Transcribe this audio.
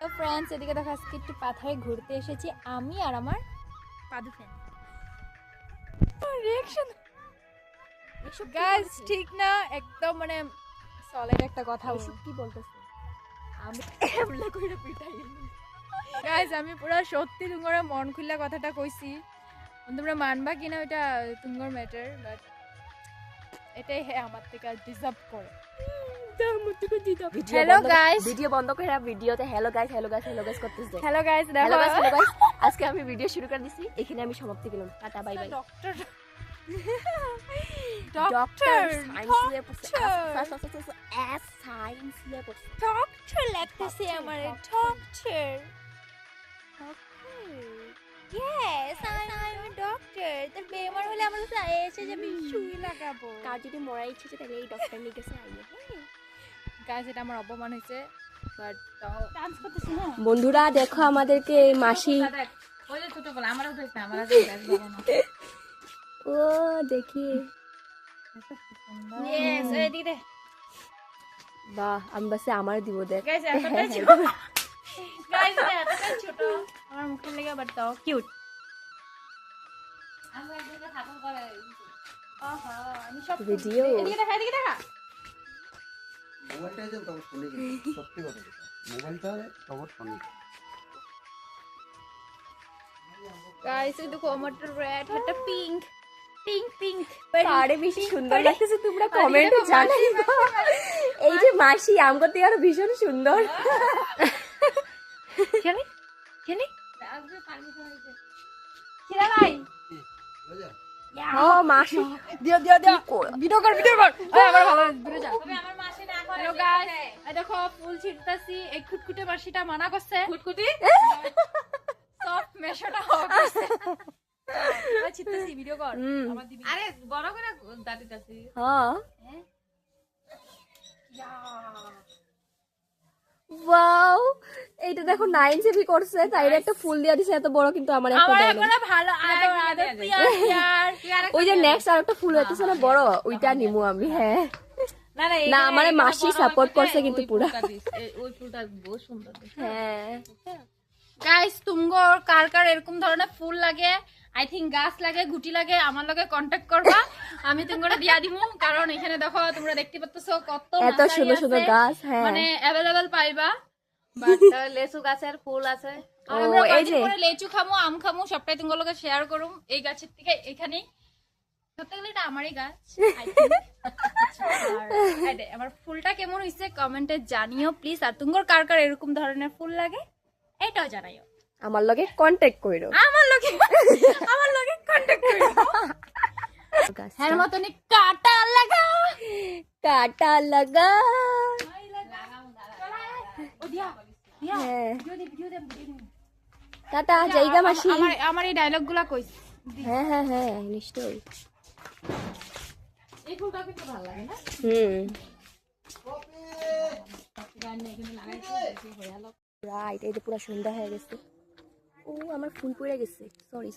তো ফ্রেন্ডস, এদিকে দেখো আজকে একটু পাথারে ঘুরতে এসেছি আমি আর আমার পাদু ফ্রেন্ড। রিঅ্যাকশন গাইস ঠিক না, একদম মানে সলিড একটা কথা কি বলতেছে? আমি এমলা কইরা পিটাই গাইস, আমি পুরো সত্যি তোমার মন খুলে কথাটা কইছি। তোমরা মানবা কিনা ওটা তোমার ম্যাটার, বাট এটাই আমার থেকে ডিজার্ভ করে। হ্যালো গাইস, ভিডিও বন্ধ করে ভিডিওতে হ্যালো গাইস করতেছে। হ্যালো গাইস, হ্যালো দেখো গাইস আজকে আমি ভিডিও শুরু করে দিছি, এখানে আমি সমাপ্তি করলাম। Tata bye bye. Doctor doctor লাগতেছে আমার doctor. Yes, I am doctor. তোর বেমার হলে আমার কাছে এসে যাবি, সুই লাগাবো। কার যদি মরার ইচ্ছে আছে তাহলে এই ডক্টর নিয়ে গেছে আইয়ে। গাইস, এটা আমার অপমান হয়েছে, বাট তাও ডান্স করতেছি না। বন্ধুরা দেখো আমাদেরকে এই মাসি, ওই যে ছোট বল আমারও দেখতে আমারও দেখতে। ও দেখি ইয়েস, এদিকে দে বাহ, আমি বাসে আমার দিব দেখ। গাইস, এতটাই ছোট। গাইস, এতটাই ছোট আমার মুখের লেগে, বাট তাও কিউট। আমরা এদিকে থাকো করে আহা, আমি সব ভিডিও এদিকে দেখা, এদিকে দেখা। মোবাইলটা তখন ফোনে সত্যি কথা, মোবাইলটা তখন ফোনে। গাইস, এই দেখো আমার রেড একটা পিঙ্ক পিঙ্ক পিঙ্ক আরে বেশি সুন্দর লাগতেছে, তোমরা কমেন্টে জানাইবা। এই যে মাসি আমগো থেকে আরো ভীষণ সুন্দর। খেলি খেলি আজকে পারমিশন হইছে খিরা নাই। ও মাসি দিও দিও দিও, ভিডিও কর এই আমার ভালো ভিডিও যা। তবে আমার মাসি না করে। হ্যালো গাইস, এই দেখো ফুল ছিটতাছি। এই খুটকুটে মাসিটা মানা করছে। খুটকুটি সফট মেশোটা হচ্ছে। আমি ছিটতাছি, ভিডিও কর আমার দিবি। আরে বড় করে দাঁড়িয়েছি। হ্যাঁ ওয়াও, এইটা দেখো 9 সেভি করছে, তাইরে একটা ফুল দিয়া দিছে এত বড়, কিন্তু আমার একটা দেয় না। ভালো আদর আদর পিয়ার। ওই যে নেক্সট আরেকটা ফুল হইতেছে না বড়, ওইটা নিমু আমি। হ্যাঁ না আমারে মাসি সাপোর্ট করছে কিন্তু পুরা। ওই ফুলটা বহুত সুন্দর। হ্যাঁ গাইস, তুমগো কার কার এরকম ধরনের ফুল লাগে, আই থিংক গাছ লাগে, গুটি লাগে, আমার লগে কন্টাক্ট করবা, আমি তুমগোরে দিয়া দিমু। কারণ এখানে দেখো তোমরা দেখতে পাচ্ছো কত এত সুন্দর সুন্দর গাছ। হ্যাঁ মানে अवेलेबल পাইবা। বাট লেচু গাছের ফুল আছে, আমরা এই যে লেচু খামু, আম খামু, সবটাই তুমগো লগে শেয়ার করুম। এই গাছের থেকে এখানেই সত্যি এটা আমারই গাছ। আর আমার ফুলটা কেমন হইছে কমেন্টে জানিও প্লিজ। আর তুমগোর কার কার এরকম ধরনের ফুল লাগে এটাও জানাইও। আমার লগে কন্টাক্ট কইরো, আমার লগে কন্টাক্ট কইরো। এর মতনই কাটা লাগা কাটা লাগা। হ্যাঁ টাটা জায়গা মাসি। আমার এই ডায়লগ গুলা কইস। হ্যাঁ হ্যাঁ হ্যাঁ নিশ্চয়ই। এই ফুলটা কিন্তু ভালো লাগে না? রাইট, এই যে পুরো সন্ধ্যা হয়ে গেছে। ও আমার ফুল পড়ে গেছে, সরি